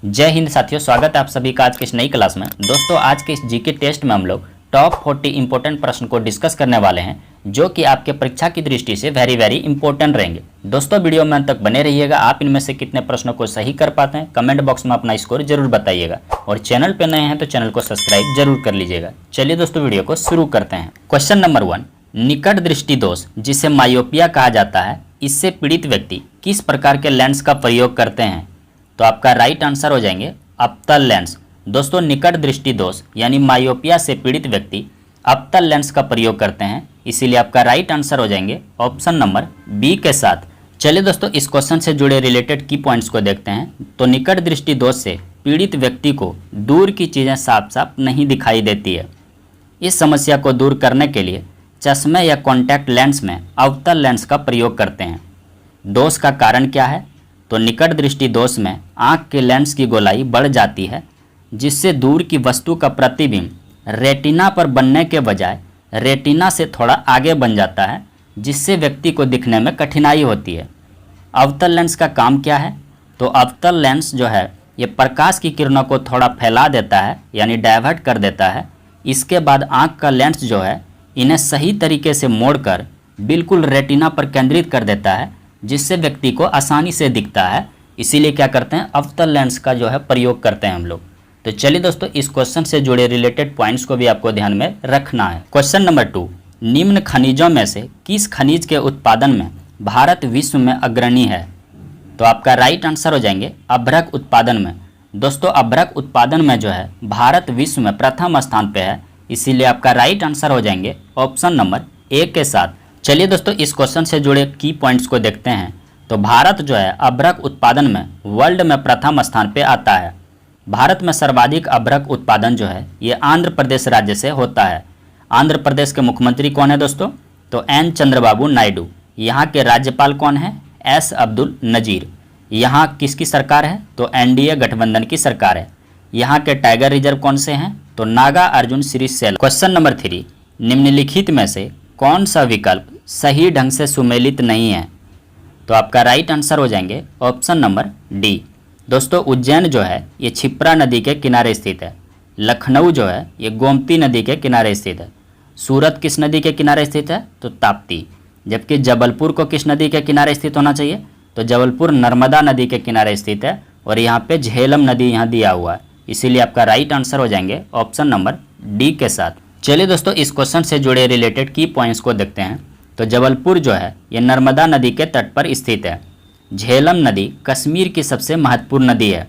जय हिंद साथियों, स्वागत है आप सभी का आज की इस नई क्लास में। दोस्तों, आज के इस जीके टेस्ट में हम लोग टॉप 40 इंपॉर्टेंट प्रश्न को डिस्कस करने वाले हैं, जो कि आपके परीक्षा की दृष्टि से वेरी इंपॉर्टेंट रहेंगे। दोस्तों, वीडियो में अंत तक बने रहिएगा। आप इनमें से कितने प्रश्नों को सही कर पाते हैं कमेंट बॉक्स में अपना स्कोर जरूर बताइएगा, और चैनल पर नए हैं तो चैनल को सब्सक्राइब जरूर कर लीजिएगा। चलिए दोस्तों, वीडियो को शुरू करते हैं। क्वेश्चन नंबर 1, निकट दृष्टि दोष जिसे मायोपिया कहा जाता है, इससे पीड़ित व्यक्ति किस प्रकार के लेंस का प्रयोग करते हैं? तो आपका राइट आंसर हो जाएंगे अवतल लेंस। दोस्तों, निकट दृष्टि दोष यानी मायोपिया से पीड़ित व्यक्ति अवतल लेंस का प्रयोग करते हैं, इसीलिए आपका राइट आंसर हो जाएंगे ऑप्शन नंबर बी के साथ। चलिए दोस्तों, इस क्वेश्चन से जुड़े रिलेटेड की पॉइंट्स को देखते हैं। तो निकट दृष्टि दोष से पीड़ित व्यक्ति को दूर की चीज़ें साफ साफ नहीं दिखाई देती है। इस समस्या को दूर करने के लिए चश्मे या कॉन्टैक्ट लेंस में अवतल लेंस का प्रयोग करते हैं। दोष का कारण क्या है? तो निकट दृष्टि दोष में आँख के लेंस की गोलाई बढ़ जाती है, जिससे दूर की वस्तु का प्रतिबिंब रेटिना पर बनने के बजाय रेटिना से थोड़ा आगे बन जाता है, जिससे व्यक्ति को दिखने में कठिनाई होती है। अवतल लेंस का काम क्या है? तो अवतल लेंस जो है ये प्रकाश की किरणों को थोड़ा फैला देता है, यानी डाइवर्ट कर देता है। इसके बाद आँख का लेंस जो है इन्हें सही तरीके से मोड़कर बिल्कुल रेटिना पर केंद्रित कर देता है, जिससे व्यक्ति को आसानी से दिखता है। इसीलिए क्या करते हैं, अवतल लेंस का जो है प्रयोग करते हैं हम लोग। तो चलिए दोस्तों, इस क्वेश्चन से जुड़े रिलेटेड पॉइंट्स को भी आपको ध्यान में रखना है। क्वेश्चन नंबर 2, निम्न खनिजों में से किस खनिज के उत्पादन में भारत विश्व में अग्रणी है? तो आपका राइट आंसर हो जाएंगे अभ्रक उत्पादन में। दोस्तों, अभ्रक उत्पादन में जो है भारत विश्व में प्रथम स्थान पे है, इसीलिए आपका राइट आंसर हो जाएंगे ऑप्शन नंबर ए के साथ। चलिए दोस्तों, इस क्वेश्चन से जुड़े की पॉइंट्स को देखते हैं। तो भारत जो है अभ्रक उत्पादन में वर्ल्ड में प्रथम स्थान पे आता है। भारत में सर्वाधिक अभ्रक उत्पादन जो है ये आंध्र प्रदेश राज्य से होता है। आंध्र प्रदेश के मुख्यमंत्री कौन है दोस्तों? तो एन चंद्रबाबू नायडू। यहाँ के राज्यपाल कौन है? एस अब्दुल नजीर। यहाँ किसकी सरकार है? तो एनडीए गठबंधन की सरकार है। यहाँ के टाइगर रिजर्व कौन से हैं? तो Nagarjuna Srisail. Question number 3, निम्नलिखित में से कौन सा विकल्प सही ढंग से सुमेलित नहीं है? तो आपका राइट आंसर हो जाएंगे ऑप्शन नंबर डी। दोस्तों, उज्जैन जो है ये क्षिप्रा नदी के किनारे स्थित है। लखनऊ जो है ये गोमती नदी के किनारे स्थित है। सूरत किस नदी के किनारे स्थित है? तो ताप्ती। जबकि जबलपुर को किस नदी के किनारे स्थित होना चाहिए? तो जबलपुर नर्मदा नदी के किनारे स्थित है, और यहाँ पे झेलम नदी यहाँ दिया हुआ है, इसीलिए आपका राइट आंसर हो जाएंगे ऑप्शन नंबर डी के साथ। चलिए दोस्तों, इस क्वेश्चन से जुड़े रिलेटेड की पॉइंट्स को देखते हैं। तो जबलपुर जो है ये नर्मदा नदी के तट पर स्थित है। झेलम नदी कश्मीर की सबसे महत्वपूर्ण नदी है।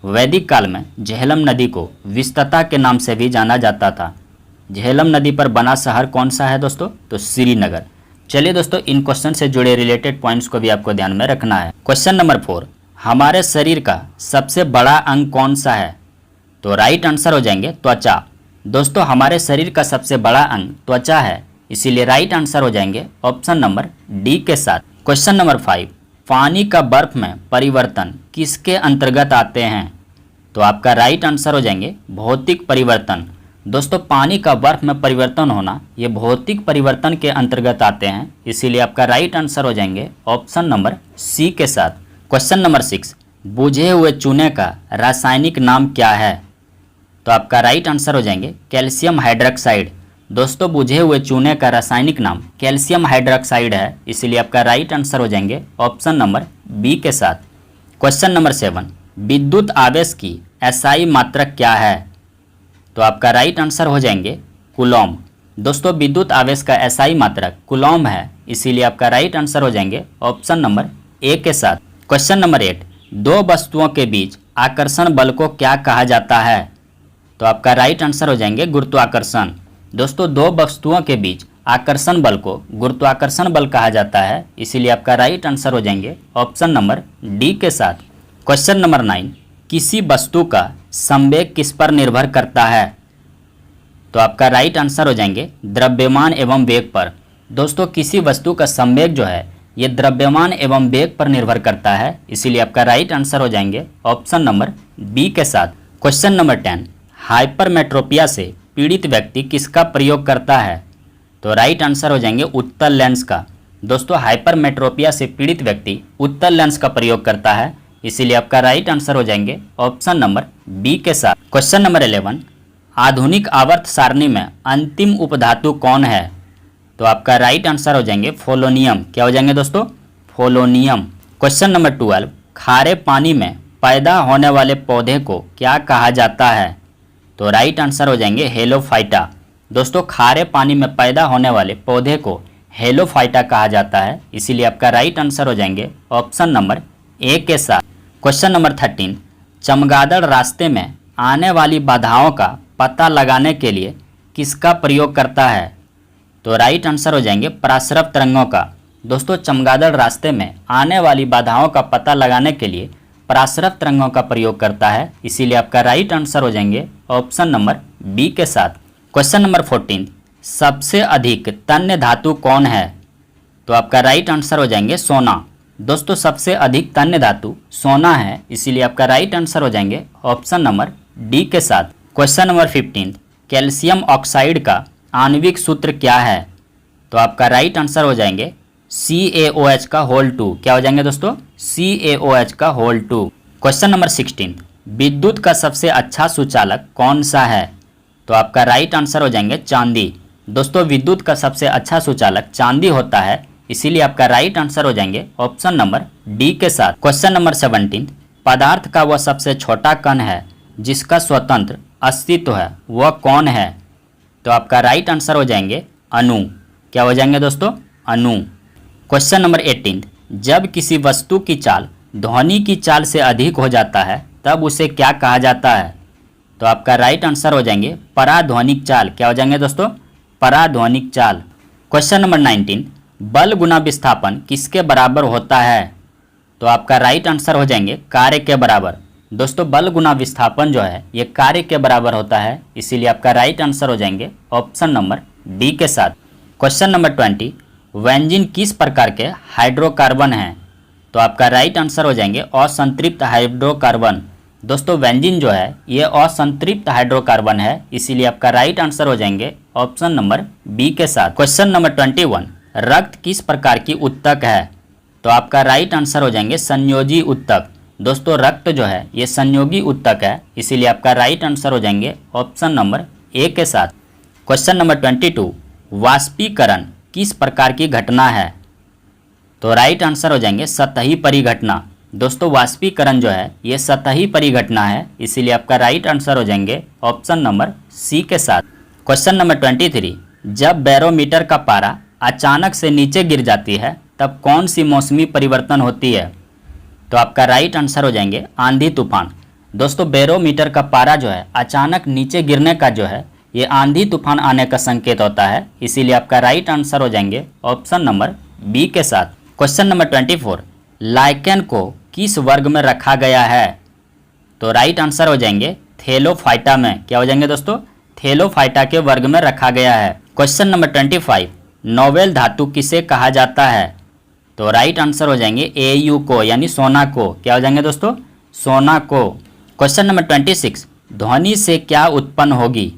वैदिक काल में झेलम नदी को विस्तता के नाम से भी जाना जाता था। झेलम नदी पर बना शहर कौन सा है दोस्तों? तो श्रीनगर। चलिए दोस्तों, इन क्वेश्चन से जुड़े रिलेटेड पॉइंट्स को भी आपको ध्यान में रखना है। क्वेश्चन नंबर 4, हमारे शरीर का सबसे बड़ा अंग कौन सा है? तो राइट आंसर हो जाएंगे त्वचा। दोस्तों, हमारे शरीर का सबसे बड़ा अंग त्वचा है, इसीलिए राइट आंसर हो जाएंगे ऑप्शन नंबर डी के साथ। क्वेश्चन नंबर 5, पानी का बर्फ में परिवर्तन किसके अंतर्गत आते हैं? तो आपका राइट आंसर हो जाएंगे भौतिक परिवर्तन। दोस्तों, पानी का बर्फ में परिवर्तन होना ये भौतिक परिवर्तन के अंतर्गत आते हैं, इसीलिए आपका राइट आंसर हो जाएंगे ऑप्शन नंबर सी के साथ। क्वेश्चन नंबर 6, बुझे हुए चूने का रासायनिक नाम क्या है? तो आपका राइट आंसर हो जाएंगे कैल्शियम हाइड्रोक्साइड। दोस्तों, बुझे हुए चूने का रासायनिक नाम कैल्शियम हाइड्रोक्साइड है, इसीलिए आपका राइट आंसर हो जाएंगे ऑप्शन नंबर बी के साथ। क्वेश्चन नंबर 7, विद्युत आवेश की एसआई मात्रक क्या है? तो आपका राइट आंसर हो जाएंगे कूलॉम। दोस्तों, विद्युत आवेश का एसआई मात्रक कूलॉम है, इसीलिए आपका राइट आंसर हो जाएंगे ऑप्शन नंबर ए के साथ। क्वेश्चन नंबर 8, दो वस्तुओं के बीच आकर्षण बल को क्या कहा जाता है? तो आपका राइट आंसर हो जाएंगे गुरुत्वाकर्षण। दोस्तों, दो वस्तुओं के बीच आकर्षण बल को गुरुत्वाकर्षण बल कहा जाता है, इसीलिए आपका राइट आंसर हो जाएंगे ऑप्शन नंबर डी के साथ। क्वेश्चन नंबर 9, किसी वस्तु का संवेग किस पर निर्भर करता है? तो आपका राइट आंसर हो जाएंगे द्रव्यमान एवं वेग पर। दोस्तों, किसी वस्तु का संवेग जो है ये द्रव्यमान एवं वेग पर निर्भर करता है, इसीलिए आपका राइट आंसर हो जाएंगे ऑप्शन नंबर बी के साथ। क्वेश्चन नंबर 10, हाइपरमेट्रोपिया से पीड़ित व्यक्ति किसका प्रयोग करता है? तो राइट आंसर हो जाएंगे उत्तल लेंस का। दोस्तों, हाइपरमेट्रोपिया से पीड़ित व्यक्ति उत्तल लेंस का प्रयोग करता है, इसीलिए आपका राइट आंसर हो जाएंगे ऑप्शन नंबर बी के साथ। क्वेश्चन नंबर 11, आधुनिक आवर्त सारणी में अंतिम उपधातु कौन है? तो आपका राइट आंसर हो जाएंगे पोलोनियम। क्या हो जाएंगे दोस्तों? पोलोनियम। क्वेश्चन नंबर 12, खारे पानी में पैदा होने वाले पौधे को क्या कहा जाता है? तो राइट आंसर हो जाएंगे हेलोफाइटा। दोस्तों खारे पानी में पैदा होने वाले पौधे को हेलोफाइटा कहा जाता है, इसीलिए आपका राइट आंसर हो जाएंगे ऑप्शन नंबर ए के साथ। क्वेश्चन नंबर 13, चमगादड़ रास्ते में आने वाली बाधाओं का पता लगाने के लिए किसका प्रयोग करता है? तो राइट आंसर हो जाएंगे पराश्रव तरंगों का। दोस्तों चमगादड़ रास्ते में आने वाली बाधाओं का पता लगाने के लिए पराश्रव तरंगों का प्रयोग करता है, इसीलिए आपका राइट आंसर हो जाएंगे ऑप्शन नंबर बी के साथ। क्वेश्चन नंबर 14, सबसे अधिक तन्य धातु कौन है? तो आपका राइट आंसर हो जाएंगे सोना। दोस्तों सबसे अधिक तन्य धातु सोना है, इसीलिए आपका राइट आंसर हो जाएंगे ऑप्शन नंबर डी के साथ। क्वेश्चन नंबर 15, कैल्शियम ऑक्साइड का आणविक सूत्र क्या है? तो आपका राइट आंसर हो जाएंगे CaOH का होल 2। क्या हो जाएंगे दोस्तों? CaOH का होल 2। क्वेश्चन नंबर 16, विद्युत का सबसे अच्छा सुचालक कौन सा है? तो आपका राइट आंसर हो जाएंगे चांदी। दोस्तों विद्युत का सबसे अच्छा सुचालक चांदी होता है, इसीलिए आपका राइट आंसर हो जाएंगे ऑप्शन नंबर डी के साथ। क्वेश्चन नंबर 17, पदार्थ का वह सबसे छोटा कण है जिसका स्वतंत्र अस्तित्व है, वह कौन है? तो आपका राइट आंसर हो जाएंगे अणु। क्या हो जाएंगे दोस्तों? अणु। क्वेश्चन नंबर 18, जब किसी वस्तु की चाल ध्वनि की चाल से अधिक हो जाता है तब उसे क्या कहा जाता है? तो आपका राइट आंसर हो जाएंगे पराध्वनिक चाल। क्या हो जाएंगे दोस्तों? पराध्वनिक चाल। क्वेश्चन नंबर 19, बल गुना विस्थापन किसके बराबर होता है? तो आपका राइट आंसर हो जाएंगे कार्य के बराबर। दोस्तों बल गुना विस्थापन जो है ये कार्य के बराबर होता है, इसीलिए आपका राइट आंसर हो जाएंगे ऑप्शन नंबर डी के साथ। क्वेश्चन नंबर 20, बेंजीन किस प्रकार के हाइड्रोकार्बन हैं? तो आपका राइट आंसर हो जाएंगे असंतृप्त हाइड्रोकार्बन। दोस्तों बेंजीन जो है ये असंतृप्त हाइड्रोकार्बन है, इसीलिए आपका राइट आंसर हो जाएंगे ऑप्शन नंबर बी के साथ। क्वेश्चन नंबर 21, रक्त किस प्रकार की उत्तक है? तो आपका राइट आंसर हो जाएंगे संयोजी उत्तक। दोस्तों रक्त जो है ये संयोगी उत्तक है, इसीलिए आपका राइट आंसर हो जाएंगे ऑप्शन नंबर ए के साथ। क्वेश्चन नंबर 22, वाष्पीकरण किस प्रकार की घटना है? तो राइट आंसर हो जाएंगे सतही परिघटना। दोस्तों वाष्पीकरण जो है ये सतही परिघटना है, इसीलिए आपका राइट आंसर हो जाएंगे ऑप्शन नंबर सी के साथ। क्वेश्चन नंबर 23, जब बैरोमीटर का पारा अचानक से नीचे गिर जाती है तब कौन सी मौसमी परिवर्तन होती है? तो आपका राइट आंसर हो जाएंगे आंधी तूफान। दोस्तों बैरोमीटर का पारा जो है अचानक नीचे गिरने का जो है ये आंधी तूफान आने का संकेत होता है, इसीलिए आपका राइट आंसर हो जाएंगे ऑप्शन नंबर बी के साथ। क्वेश्चन नंबर 24, लाइकेन को किस वर्ग में रखा गया है? तो राइट आंसर हो जाएंगे थैलोफाइटा में। क्या हो जाएंगे दोस्तों? थैलोफाइटा के वर्ग में रखा गया है। क्वेश्चन नंबर 25, नोबेल धातु किसे कहा जाता है? तो राइट आंसर हो जाएंगे Au को, यानी सोना को। क्या हो जाएंगे दोस्तों? सोना को। क्वेश्चन नंबर 26, ध्वनि से क्या उत्पन्न होगी?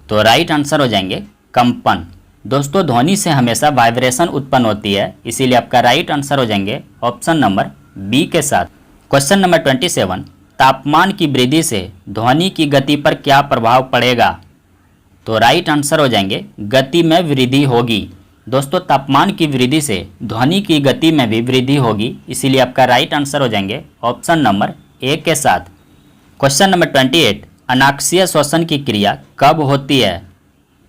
तो राइट आंसर हो जाएंगे कंपन। दोस्तों ध्वनि से हमेशा वाइब्रेशन उत्पन्न होती है, इसीलिए आपका राइट आंसर हो जाएंगे ऑप्शन नंबर बी के साथ। क्वेश्चन नंबर 27, तापमान की वृद्धि से ध्वनि की गति पर क्या प्रभाव पड़ेगा? तो राइट आंसर हो जाएंगे गति में वृद्धि होगी। दोस्तों तापमान की वृद्धि से ध्वनि की गति में भी वृद्धि होगी, इसीलिए आपका राइट आंसर हो जाएंगे ऑप्शन नंबर ए के साथ। क्वेश्चन नंबर 28, अनाक्षीय श्वसन की क्रिया कब होती है?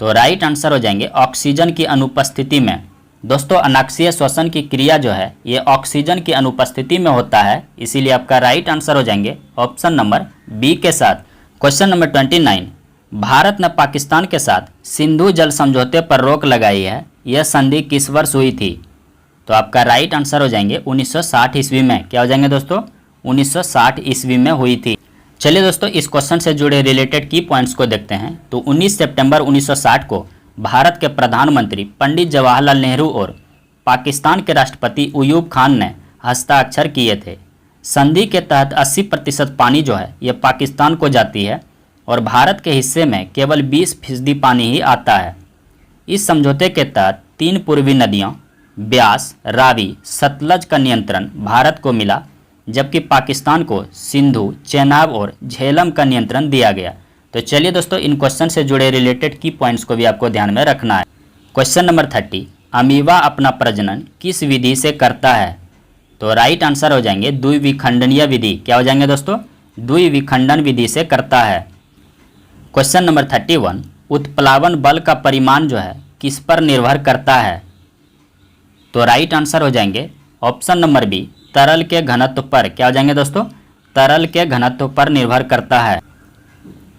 तो राइट आंसर हो जाएंगे ऑक्सीजन की अनुपस्थिति में। दोस्तों अनाक्षीय श्वसन की क्रिया जो है ये ऑक्सीजन की अनुपस्थिति में होता है, इसीलिए आपका राइट आंसर हो जाएंगे ऑप्शन नंबर बी के साथ। क्वेश्चन नंबर 29, भारत ने पाकिस्तान के साथ सिंधु जल समझौते पर रोक लगाई है, यह संधि किस वर्ष हुई थी? तो आपका राइट आंसर हो जाएंगे 1960 ईस्वी में। क्या हो जाएंगे दोस्तों? 1960 ईस्वी में हुई थी। चलिए दोस्तों इस क्वेश्चन से जुड़े रिलेटेड की पॉइंट्स को देखते हैं। तो 19 सितंबर 1960 को भारत के प्रधानमंत्री पंडित जवाहरलाल नेहरू और पाकिस्तान के राष्ट्रपति अयूब खान ने हस्ताक्षर किए थे। संधि के तहत 80% पानी जो है ये पाकिस्तान को जाती है और भारत के हिस्से में केवल 20% पानी ही आता है। इस समझौते के तहत 3 पूर्वी नदियों ब्यास, रावी, सतलज का नियंत्रण भारत को मिला, जबकि पाकिस्तान को सिंधु, चेनाब और झेलम का नियंत्रण दिया गया। तो चलिए दोस्तों, इन क्वेश्चन से जुड़े रिलेटेड की पॉइंट्स को भी आपको ध्यान में रखना है। क्वेश्चन नंबर 30, अमीबा अपना प्रजनन किस विधि से करता है? तो राइट आंसर हो जाएंगे द्विविखंडनीय विधि। क्या हो जाएंगे दोस्तों? द्विविखंडन विधि से करता है। क्वेश्चन नंबर 31, उत्प्लावन बल का परिमाण जो है किस पर निर्भर करता है? तो राइट आंसर हो जाएंगे ऑप्शन नंबर बी, तरल के घनत्व पर। क्या हो जाएंगे दोस्तों? तरल के घनत्व पर निर्भर करता है।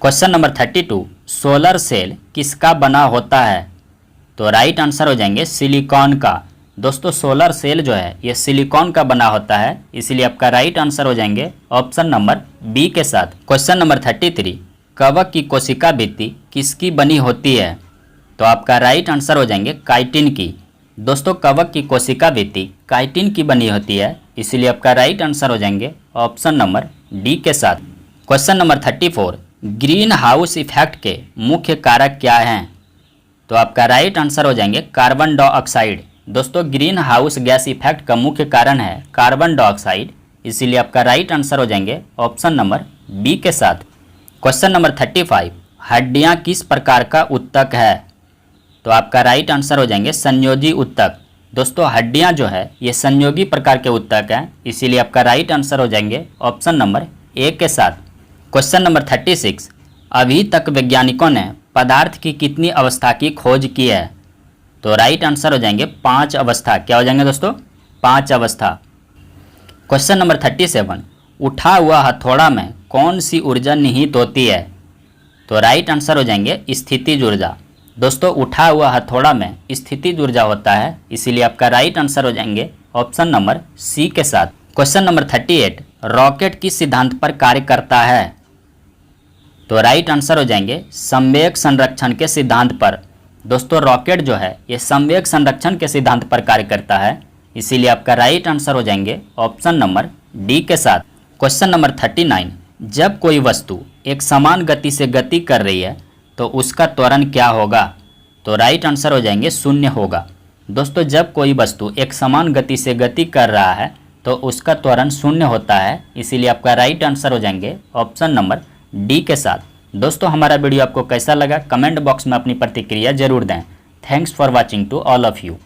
क्वेश्चन नंबर 32, सोलर सेल किसका बना होता है? तो राइट आंसर हो जाएंगे सिलिकॉन का। दोस्तों सोलर सेल जो है ये सिलिकॉन का बना होता है, इसीलिए आपका राइट आंसर हो जाएंगे ऑप्शन नंबर बी के साथ। क्वेश्चन नंबर 33, कवक की कोशिका भित्ति किसकी बनी होती है? तो आपका राइट आंसर हो जाएंगे काइटिन की। दोस्तों कवक की कोशिका भित्ति काइटिन की बनी होती है, इसीलिए आपका राइट आंसर हो जाएंगे ऑप्शन नंबर डी के साथ। Question number 34, green house effect के मुख्य कारक क्या हैं? तो आपका राइट आंसर हो जाएंगे कार्बन डाइऑक्साइड। दोस्तों ग्रीन हाउस गैस इफेक्ट का मुख्य कारण है कार्बन डाइऑक्साइड, इसीलिए आपका राइट आंसर हो जाएंगे ऑप्शन नंबर बी के साथ। क्वेश्चन नंबर 35, हड्डियां किस प्रकार का ऊतक है? तो आपका राइट आंसर हो जाएंगे संयोगी ऊतक। दोस्तों हड्डियां जो है ये संयोगी प्रकार के ऊतक हैं, इसीलिए आपका राइट आंसर हो जाएंगे ऑप्शन नंबर ए के साथ। क्वेश्चन नंबर 36, अभी तक वैज्ञानिकों ने पदार्थ की कितनी अवस्था की खोज की है? तो राइट आंसर हो जाएंगे 5 अवस्था। क्या हो जाएंगे दोस्तों? 5 अवस्था। क्वेश्चन नंबर 37, उठा हुआ हथौड़ा में कौन सी ऊर्जा निहित होती है? तो राइट आंसर हो जाएंगे स्थितिज ऊर्जा। दोस्तों उठा हुआ हथौड़ा में स्थितिज ऊर्जा होता है, इसीलिए आपका राइट आंसर हो जाएंगे ऑप्शन नंबर सी के साथ। क्वेश्चन नंबर 38, रॉकेट किस सिद्धांत पर कार्य करता है? तो राइट आंसर हो जाएंगे संवेग संरक्षण के सिद्धांत पर। दोस्तों रॉकेट जो है ये संवेग संरक्षण के सिद्धांत पर कार्य करता है, इसीलिए आपका राइट आंसर हो जाएंगे ऑप्शन नंबर डी के साथ। क्वेश्चन नंबर 39, जब कोई वस्तु एक समान गति से गति कर रही है तो उसका त्वरण क्या होगा? तो राइट आंसर हो जाएंगे 0 होगा। दोस्तों जब कोई वस्तु एक समान गति से गति कर रहा है तो उसका त्वरण 0 होता है, इसीलिए आपका राइट आंसर हो जाएंगे ऑप्शन नंबर डी के साथ। दोस्तों हमारा वीडियो आपको कैसा लगा कमेंट बॉक्स में अपनी प्रतिक्रिया जरूर दें। Thanks for watching to all of you.